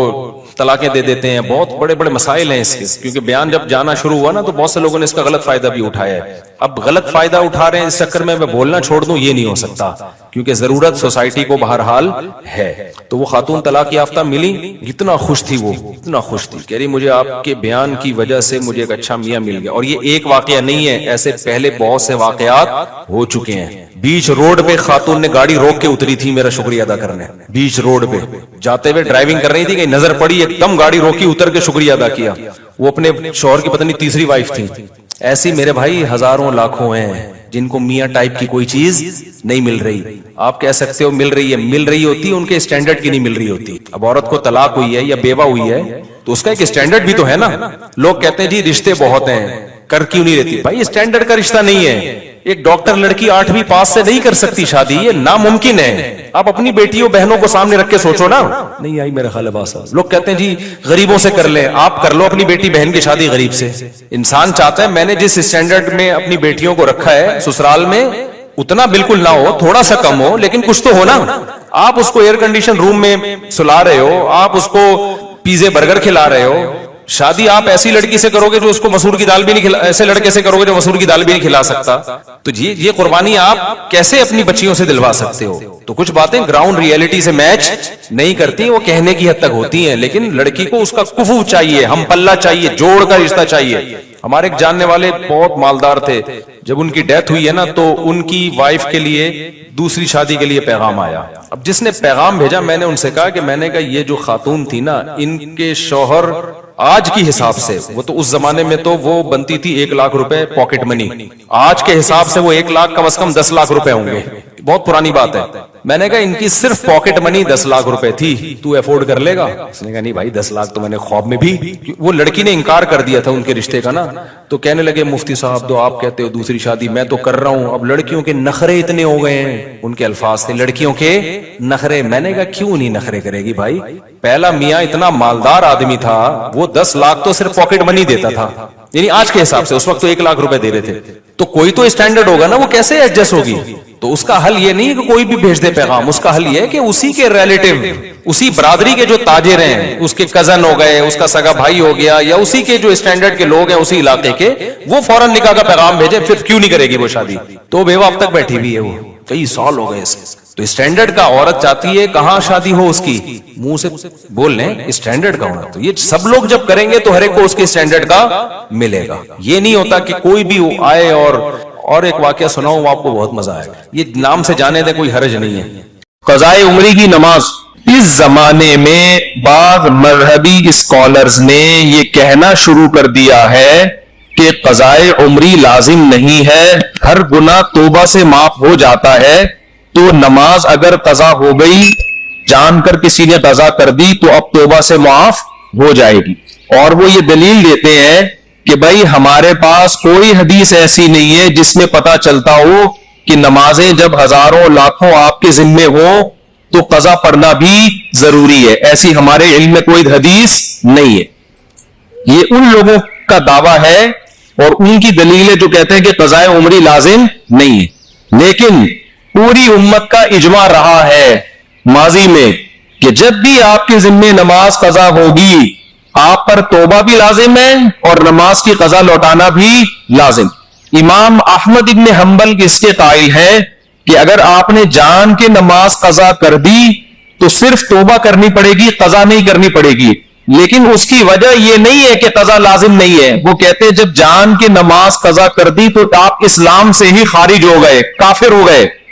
طلاقیں دے دیتے ہیں. بہت بڑے بڑے مسائل ہیں اس کے, کیونکہ بیان جب جانا شروع ہوا نا تو بہت سے لوگوں نے اس کا غلط فائدہ بھی اٹھایا ہے. اب غلط فائدہ اٹھا رہے ہیں, اس چکر میں بولنا چھوڑ دوں یہ نہیں ہو سکتا, کیونکہ ضرورت سوسائٹی کو بہرحال ہے. تو وہ خاتون طلاق یافتہ ملی, اتنا خوش تھی, وہ اتنا خوش تھی, کہہ رہی مجھے آپ کے بیان کی وجہ سے مجھے ایک اچھا میاں مل گیا. اور یہ ایک واقعہ نہیں ہے, ایسے پہلے بہت سے واقعات ہو چکے ہیں. بیچ روڈ پہ خاتون نے گاڑی روک کے اتری تھی میرا شکریہ ادا کرنے, بیچ روڈ پہ جاتے ہوئے ڈرائیونگ کر رہی تھی, کہ نظر پڑی, ایک دم گاڑی روکی, اتر کے شکریہ ادا کیا. وہ اپنے شوہر کی پتہ نہیں تیسری وائف تھی. ایسی میرے بھائی ہزاروں لاکھوں ہیں جن کو میاں ٹائپ کی کوئی چیز نہیں مل رہی. آپ کہہ سکتے ہو مل رہی ہے, مل رہی ہوتی ان کے اسٹینڈرڈ کی نہیں مل رہی ہوتی. اب عورت کو طلاق ہوئی ہے یا بیوہ ہوئی ہے تو اس کا ایک اسٹینڈرڈ بھی تو ہے نا. لوگ کہتے ہیں جی رشتے بہت ہیں, کر کیوں نہیں رہتی؟ بھائی اسٹینڈرڈ کا رشتہ نہیں ہے. ایک ڈاکٹر لڑکی 8ویں پاس سے نہیں کر سکتی شادی, یہ ناممکن ہے. آپ اپنی بیٹیوں بہنوں کو سامنے رکھ کے سوچو نا. نہیں آئی میرا خیال ہے بات. لوگ کہتے ہیں جی غریبوں سے کر لیں, آپ کر لو اپنی بیٹی بہن کی شادی غریب سے. انسان چاہتا ہے میں نے جس اسٹینڈرڈ میں اپنی بیٹیوں کو رکھا ہے سسرال میں, اتنا بالکل نہ ہو, تھوڑا سا کم ہو, لیکن کچھ تو ہو نا. آپ اس کو ایئر کنڈیشن روم میں سلا رہے ہو, آپ اس کو پیزے برگر کھلا رہے ہو. شادی آپ ایسی لڑکی سے کرو گے جو اس کو مسور کی دال بھی نہیں کھلا, ایسے لڑکے سے کرو گے جو مسور کی دال بھی نہیں کھلا سکتا, تو یہ قربانی آپ کیسے اپنی بچیوں سے دلوا سکتے ہو؟ تو کچھ باتیں گراؤنڈ ریئلٹی سے میچ نہیں کرتی, وہ کہنے کی حد تک ہوتی ہیں. لیکن لڑکی کو اس کا کفو چاہیے, ہم پلہ چاہیے, جوڑ کا رشتہ چاہیے. ہمارے ایک جاننے والے بہت مالدار تھے, جب ان کی ڈیتھ ہوئی ہے نا تو ان کی وائف کے لیے دوسری شادی کے لیے پیغام آیا. اب جس نے پیغام بھیجا, میں نے ان سے کہا کہ میں نے کہا یہ جو خاتون تھی نا, ان کے شوہر آج کی حساب سے, وہ تو اس زمانے میں تو وہ بنتی تھی 1 لاکھ روپے پاکٹ منی, آج کے حساب سے وہ 1 لاکھ کم از کم 10 لاکھ روپے ہوں گے. بہت پرانی بات ہے. میں نے کہا ان کی صرف پاکٹ منی 10 لاکھ روپے تھی, تو افورڈ کر لے گا؟ اس نے کہا نہیں بھائی 10 لاکھ تو میں نے خواب میں بھی. وہ لڑکی نے انکار کر دیا تھا ان کے رشتے کا نا, تو کہنے لگے مفتی صاحب تو آپ کہتے ہو دوسری شادی, میں تو کر رہا ہوں. اب لڑکیوں کے نخرے اتنے ہو گئے ہیں, ان کے الفاظ تھے لڑکیوں کے نخرے. میں نے کہا کیوں نہیں نخرے کرے گی بھائی, پہلا میاں اتنا مالدار آدمی تھا, وہ 10 لاکھ تو صرف پاکٹ منی دیتا تھا, یعنی آج کے حساب سے, اس وقت تو 1 لاکھ روپے دے رہے تھے. تو کوئی تو اسٹینڈرڈ ہوگا نا, وہ کیسے ایڈجسٹ ہوگی؟ تو اس کا حل یہ نہیں کہ کوئی بھی بھیج دے پیغام, اس کا حل یہ ہے کہ اسی کے ریلیٹو, اسی برادری کے جو تاجر ہیں, اس کے کزن ہو گئے, اس کا سگا بھائی ہو گیا, یا اسی کے جو اسٹینڈرڈ کے لوگ ہیں اسی علاقے کے, وہ فوراً نکاح کا پیغام بھیجے. پھر کیوں نہیں کرے گی وہ شادی؟ تو بیوہ اب تک بیٹھی ہوئی ہے, وہ کئی سال ہو گئے اس. تو اسٹینڈرڈ کا عورت چاہتی ہے کہاں شادی ہو اس کی, منہ سے بول لیں اسٹینڈرڈ کا ہونا. تو یہ سب لوگ جب کریں گے تو ہر ایک کو اس کے اسٹینڈرڈ کا ملے گا. یہ نہیں ہوتا کہ کوئی بھی آئے. اور ایک واقعہ سناؤں, آپ کو بہت مزہ آئے گا, یہ نام سے جانے دیں, کوئی حرج نہیں ہے. قضائے عمری کی نماز. اس زمانے میں بعض مذہبی اسکالرز نے یہ کہنا شروع کر دیا ہے کہ قضائے عمری لازم نہیں ہے, ہر گناہ توبہ سے معاف ہو جاتا ہے. تو نماز اگر قضا ہو گئی, جان کر کسی نے قضا کر دی, تو اب توبہ سے معاف ہو جائے گی. اور وہ یہ دلیل دیتے ہیں کہ بھائی ہمارے پاس کوئی حدیث ایسی نہیں ہے جس میں پتا چلتا ہو کہ نمازیں جب ہزاروں لاکھوں آپ کے ذمے ہوں تو قضا پڑھنا بھی ضروری ہے. ایسی ہمارے علم میں کوئی حدیث نہیں ہے. یہ ان لوگوں کا دعویٰ ہے اور ان کی دلیل ہے جو کہتے ہیں کہ قضائے عمری لازم نہیں ہے. لیکن پوری امت کا اجماع رہا ہے ماضی میں کہ جب بھی آپ کے ذمے نماز قضا ہوگی, آپ پر توبہ بھی لازم ہے اور نماز کی قضا لوٹانا بھی لازم. امام احمد ابن حنبل اس کے قائل ہے کہ اگر آپ نے جان کے نماز قضا کر دی تو صرف توبہ کرنی پڑے گی, قضا نہیں کرنی پڑے گی. لیکن اس کی وجہ یہ نہیں ہے کہ قضا لازم نہیں ہے. وہ کہتے ہیں جب جان کے نماز قضا کر دی تو آپ اسلام سے ہی خارج ہو گئے, کافر ہو گئے.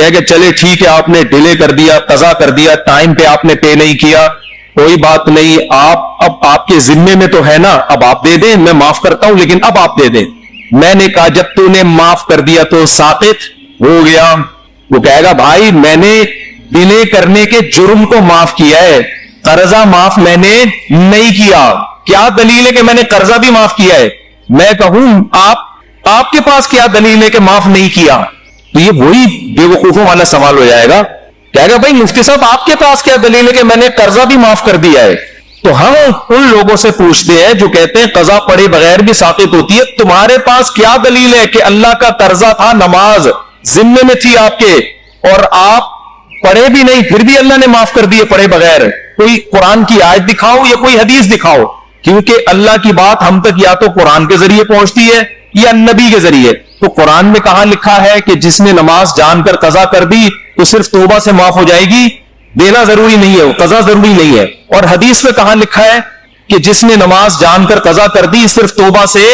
کہہ کہ چلے ٹھیک ہے آپ نے ڈیلے کر دیا, قضا کر دیا, ٹائم پہ آپ نے پے نہیں کیا, کوئی بات نہیں, اب آپ کے ذمے میں تو ہے نا, اب آپ دے دیں, میں معاف کرتا ہوں لیکن اب آپ دے دیں. میں نے کہا جب تو نے معاف کر دیا تو ساقط ہو گیا. وہ کہے گا بھائی میں نے ڈیلے کرنے کے جرم کو معاف کیا ہے, قرضہ معاف میں نے نہیں کیا. کیا دلیل ہے کہ میں نے قرضہ بھی معاف کیا ہے؟ میں کہوں آپ کے پاس کیا دلیل ہے کہ معاف نہیں کیا؟ تو یہ وہی بے وقوفوں والا سوال ہو جائے گا. کہے گا بھائی مفتی صاحب آپ کے پاس کیا دلیل ہے کہ میں نے قرضہ بھی معاف کر دیا ہے؟ تو ہم ان لوگوں سے پوچھتے ہیں جو کہتے ہیں قضا پڑے بغیر بھی ساقط ہوتی ہے, تمہارے پاس کیا دلیل ہے کہ اللہ کا قرضہ تھا, نماز ذمے میں تھی آپ کے, اور آپ پڑھے بھی نہیں پھر بھی اللہ نے معاف کر دیے پڑھے بغیر؟ کوئی قرآن کی آیت دکھاؤ یا کوئی حدیث دکھاؤ, کیونکہ اللہ کی بات ہم تک یا تو قرآن کے ذریعے پہنچتی ہے یا نبی کے ذریعے. تو قرآن میں کہاں لکھا ہے کہ جس نے نماز جان کر قضا کر دی تو صرف توبہ سے معاف ہو جائے گی, دینا ضروری نہیں ہے, قضا ضروری نہیں ہے. اور حدیث میں کہاں لکھا ہے کہ جس نے نماز جان کر قضا کر دی صرف توبہ سے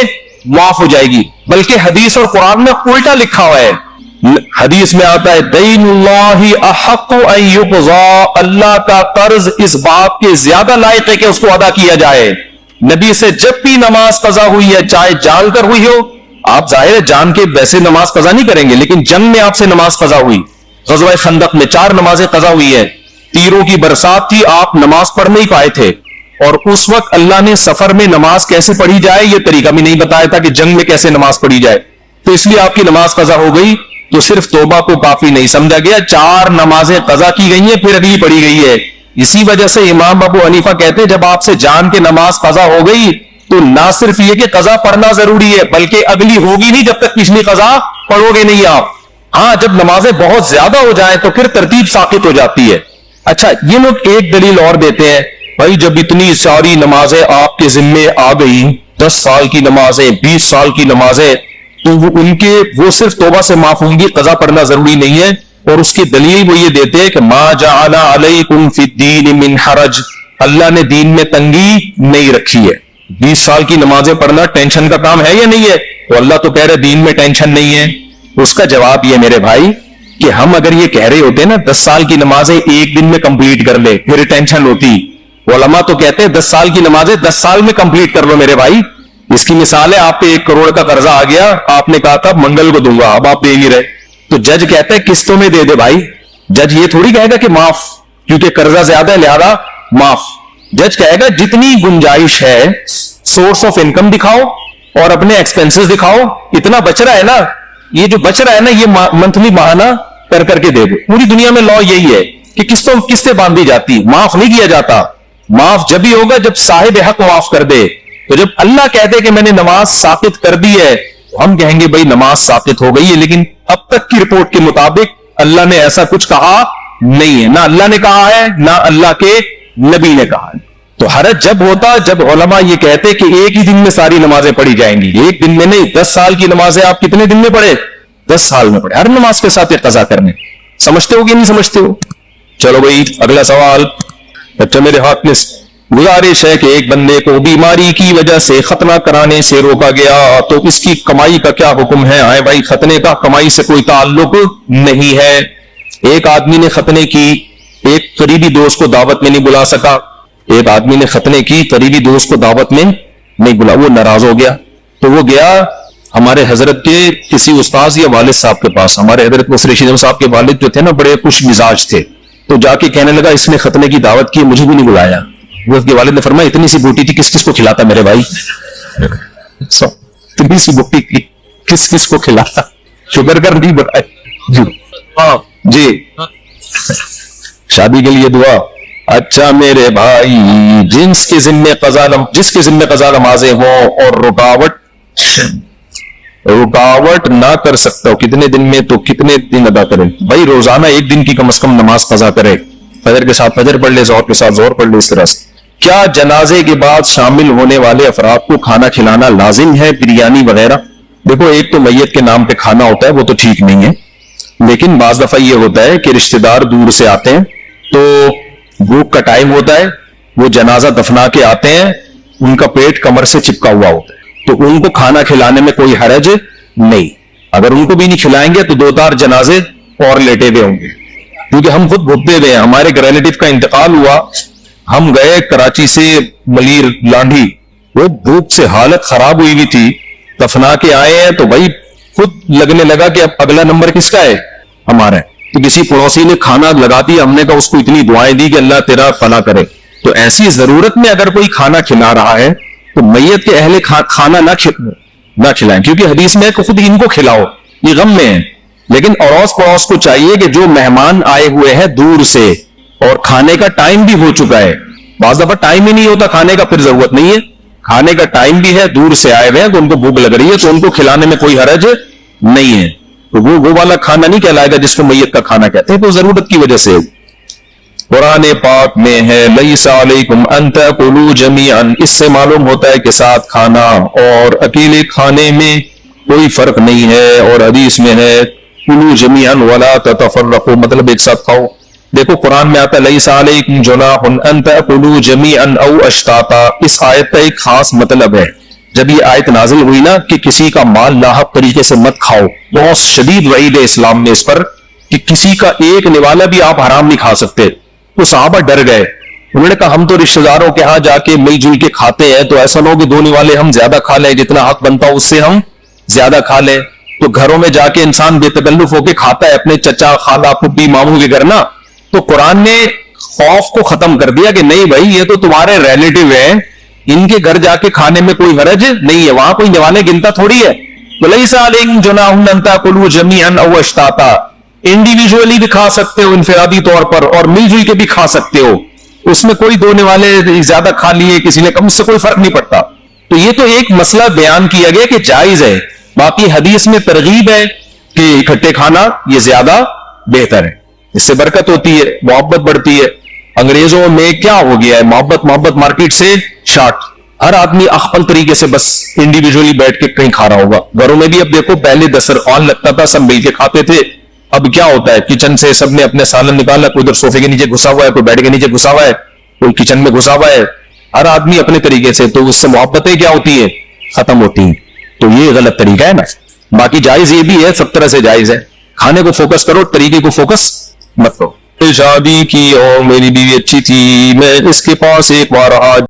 معاف ہو جائے گی؟ بلکہ حدیث اور قرآن میں الٹا لکھا ہوا ہے. حدیث میں آتا ہے دین اللہ احق ان یقضا, اللہ کا قرض اس بات کے زیادہ لائق ہے کہ اس کو ادا کیا جائے. نبی سے جب بھی نماز قضا ہوئی ہے, چاہے جان کر ہوئی ہو, آپ ظاہر ہے جان کے ویسے نماز قضا نہیں کریں گے, لیکن جنگ میں آپ سے نماز قضا ہوئی, غزوہ خندق میں 4 نمازیں قضا ہوئی ہے, تیروں کی برسات تھی, آپ نماز پڑھ نہیں پائے تھے, اور اس وقت اللہ نے سفر میں نماز کیسے پڑھی جائے یہ طریقہ بھی نہیں بتایا تھا کہ جنگ میں کیسے نماز پڑھی جائے. تو اس لیے آپ کی نماز قضا ہو گئی, تو صرف توبہ کو کافی نہیں سمجھا گیا, 4 نمازیں قضا کی گئی ہیں پھر اگلی پڑھی گئی ہے. اسی وجہ سے امام ابو حنیفہ کہتے ہیں جب آپ سے جان کے نماز قضا ہو گئی تو نہ صرف یہ کہ قضا پڑھنا ضروری ہے بلکہ اگلی ہوگی نہیں جب تک پچھلی قضا پڑھو گے نہیں آپ. ہاں جب نمازیں بہت زیادہ ہو جائیں تو پھر ترتیب ساقط ہو جاتی ہے. اچھا یہ لوگ ایک دلیل اور دیتے ہیں, بھائی جب اتنی ساری نمازیں آپ کے ذمے آ گئی, 10 سال کی نمازیں, 20 سال کی نمازیں, تو وہ صرف توبہ سے معاف ہوں گی, قضا پڑھنا ضروری نہیں ہے. اور اس کی دلیل وہ یہ دیتے ہیں کہ ما جعل علیکم فی الدین من حرج, اللہ نے دین میں تنگی نہیں رکھی ہے. 20 سال کی نمازیں پڑھنا ٹینشن کا کام ہے یا نہیں ہے؟ تو اللہ تو کہہ رہے دین میں ٹینشن نہیں ہے. اس کا جواب یہ میرے بھائی کہ ہم اگر یہ کہہ رہے ہوتے نا 10 سال کی نمازیں ایک دن میں کمپلیٹ کر لے پھر ٹینشن ہوتی. علماء تو کہتے ہیں 10 سال کی نمازیں 10 سال میں کمپلیٹ کر لو میرے بھائی. اس کی مثال ہے آپ پہ 1 کروڑ کا قرضہ آ گیا, آپ نے کہا تھا منگل کو دوں گا, اب آپ دے نہیں رہے, تو جج کہتا ہے قسطوں میں دے دے بھائی. جج یہ تھوڑی کہے گا کہ معاف, کیونکہ قرضہ زیادہ ہے لہذا معاف. جج کہے گا جتنی گنجائش ہے سورس آف انکم دکھاؤ اور اپنے ایکسپینسز دکھاؤ, اتنا بچ رہا ہے نا, یہ جو بچ رہا ہے نا یہ منتھلی ماہانہ کر کے دے دو. پوری دنیا میں لا یہی ہے کہ قسطیں باندھی جاتی, معاف نہیں کیا جاتا. معاف جب ہی ہوگا جب صاحب حق معاف کر دے. تو جب اللہ کہتے کہ میں نے نماز ثابت کر دی ہے تو ہم کہیں گے بھائی نماز ثابت ہو گئی ہے, لیکن اب تک کی رپورٹ کے مطابق اللہ نے ایسا کچھ کہا نہیں ہے, نہ اللہ نے کہا ہے نہ اللہ کے نبی نے کہا ہے. تو حرج جب ہوتا جب علماء یہ کہتے کہ ایک ہی دن میں ساری نمازیں پڑھی جائیں گی. ایک دن میں نہیں, 10 سال کی نمازیں آپ کتنے دن میں پڑھے؟ 10 سال میں پڑھے, ہر نماز کے ساتھ قضا کرنے. سمجھتے ہو کہ نہیں سمجھتے ہو؟ چلو بھائی اگلا سوال. اچھا میرے ہاتھ میں گزارش ہے کہ ایک بندے کو بیماری کی وجہ سے ختنہ کرانے سے روکا گیا تو اس کی کمائی کا کیا حکم ہے؟ آئے بھائی ختنے کا کمائی سے کوئی تعلق نہیں ہے. ایک آدمی نے ختنے کی, ایک قریبی دوست کو دعوت میں نہیں بلا سکا. ایک آدمی نے ختنے کی, قریبی دوست کو دعوت میں نہیں بلا, وہ ناراض ہو گیا تو وہ گیا ہمارے حضرت کے کسی استاذ یا والد صاحب کے پاس. ہمارے حضرت مفتی رشید صاحب کے والد جو تھے نا بڑے خوش مزاج تھے, تو جا کے کہنے لگا اس نے ختنے کی دعوت کی, مجھے بھی نہیں بلایا. وہ اس کے والد نے فرمایا اتنی سی بوٹی تھی کس کس کو کھلاتا میرے بھائی؟ اتنی سی بوٹی کی کس کس کو کھلاتا؟ شکر کر نہیں بتائے جی. ہاں جی, شادی کے لیے دعا. اچھا میرے بھائی جس کے ذمے قضا نمازیں ہوں اور رکاوٹ نہ کر سکتا ہو کتنے دن میں, تو کتنے دن ادا کرے؟ بھائی روزانہ 1 دن کی کم از کم نماز قضا کرے. فجر کے ساتھ فجر پڑھ لے, ظہر کے ساتھ ظہر پڑھ لے, اس طرح سے. کیا جنازے کے بعد شامل ہونے والے افراد کو کھانا کھلانا لازم ہے, بریانی وغیرہ؟ دیکھو ایک تو میت کے نام پہ کھانا ہوتا ہے, وہ تو ٹھیک نہیں ہے, لیکن بعض دفعہ یہ ہوتا ہے کہ رشتہ دار دور سے آتے ہیں تو بھوک کا ٹائم ہوتا ہے, وہ جنازہ دفنا کے آتے ہیں, ان کا پیٹ کمر سے چپکا ہوا ہوتا ہے, تو ان کو کھانا کھلانے میں کوئی حرج نہیں. اگر ان کو بھی نہیں کھلائیں گے تو 2 جنازے اور لیٹے ہوئے ہوں گے, کیونکہ ہم خود بھوکتے ہوئے ہیں. ہمارے ایک ریلیٹو کا انتقال ہوا, ہم گئے کراچی سے ملیر لانڈھی, وہ بھوک سے حالت خراب ہوئی ہوئی تھی, دفنا کے آئے ہیں تو بھائی خود لگنے لگا کہ اب اگلا نمبر کس کا ہے, ہمارا ہے. تو کسی پڑوسی نے کھانا لگا دیا, ہم نے کہا اس کو اتنی دعائیں دی کہ اللہ تیرا بھلا کرے. تو ایسی ضرورت میں اگر کوئی کھانا کھلا رہا ہے تو میت کے اہل کھانا نہ کھلائیں, کیونکہ حدیث میں کہ خود ان کو کھلاؤ, یہ غم میں ہیں. لیکن اڑوس پڑوس کو چاہیے کہ جو مہمان آئے ہوئے ہیں دور سے اور کھانے کا ٹائم بھی ہو چکا ہے, بعض دفعہ ٹائم ہی نہیں ہوتا کھانے کا, پھر ضرورت نہیں ہے, کھانے کا ٹائم بھی ہے, دور سے آئے ہوئے ہیں تو ان کو بھوک لگ رہی ہے, تو ان کو کھلانے میں کوئی حرج نہیں ہے. تو وہ والا کھانا نہیں کہلائے گا جس کو میت کا کھانا کہتے ہیں, تو ضرورت کی وجہ سے. قرآن پاک میں ہے لیس علیکم ان تاکلوا جمیعا, اس سے معلوم ہوتا ہے کہ ساتھ کھانا اور اکیلے کھانے میں کوئی فرق نہیں ہے. اور حدیث میں ہے کلوا جمیعا ولا تتفرقوا, مطلب ایک ساتھ کھاؤ. دیکھو قرآن میں آتا ہے لیس علیکم جناح ان تاکلوا جمیعا او اشتاتا, اس آیت کا ایک خاص مطلب ہے. جب یہ آیت نازل ہوئی نا کہ کسی کا مال ناحق طریقے سے مت کھاؤ, بہت شدید وعید ہے اسلام میں اس پر کہ کسی کا ایک نوالا بھی آپ حرام نہیں کھا سکتے. تو صحابہ ڈر گئے, انہوں نے کہا ہم تو رشتہ داروں کے ہاں جا کے مل جل کے کھاتے ہیں, تو ایسا نہ ہو کہ دو نوالے ہم زیادہ کھا لیں, جتنا حق بنتا ہو اس سے ہم زیادہ کھا لیں. تو گھروں میں جا کے انسان بے تکلف ہو کے کھاتا ہے اپنے چچا خالہ پھپھی ماموں کے گھر نا. تو قرآن نے خوف کو ختم کر دیا کہ نہیں بھائی یہ تو تمہارے ریلیٹو ہیں, ان کے گھر جا کے کھانے میں کوئی حرج نہیں ہے, وہاں کوئی نوالے گنتا تھوڑی ہے. وَلَيْسَ عَلَيْكُمْ جُنَاحٌ أَن تَأْكُلُوا جَمِيعًا أَوْ أَشْتَاتًا, انڈیویجولی بھی کھا سکتے ہو انفرادی طور پر, اور مل جل کے بھی کھا سکتے ہو, اس میں کوئی دو نوالے زیادہ کھا لیے کسی نے کم, اس سے کوئی فرق نہیں پڑتا. تو یہ تو ایک مسئلہ بیان کیا گیا کہ جائز ہے, باقی حدیث میں ترغیب ہے کہ اکٹھے کھانا یہ زیادہ بہتر ہے, اس سے برکت ہوتی ہے, محبت بڑھتی ہے. انگریزوں میں کیا ہو گیا ہے, محبت مارکیٹ سے شارٹ, ہر آدمی اخپل طریقے سے بس انڈیویجولی بیٹھ کے کہیں کھا رہا ہوگا. گھروں میں بھی اب دیکھو پہلے دسترخوان لگتا تھا, سب مل کے کھاتے تھے, اب کیا ہوتا ہے کچن سے سب نے اپنے سالن نکالا, کوئی ادھر صوفے کے نیچے گھسا ہوا ہے, کوئی بیڈ کے نیچے گھسا ہوا ہے, کوئی کچن میں گھسا ہوا ہے, ہر آدمی اپنے طریقے سے, تو اس سے محبتیں کیا ہوتی ہے, ختم ہوتی ہیں. تو یہ غلط طریقہ ہے نا. باقی جائز یہ بھی ہے, سب طرح سے جائز ہے, کھانے کو فوکس کرو, طریقے کو فوکس مت کرو. شادی کی اور میری بیوی اچھی تھی, میں اس کے پاس ایک بار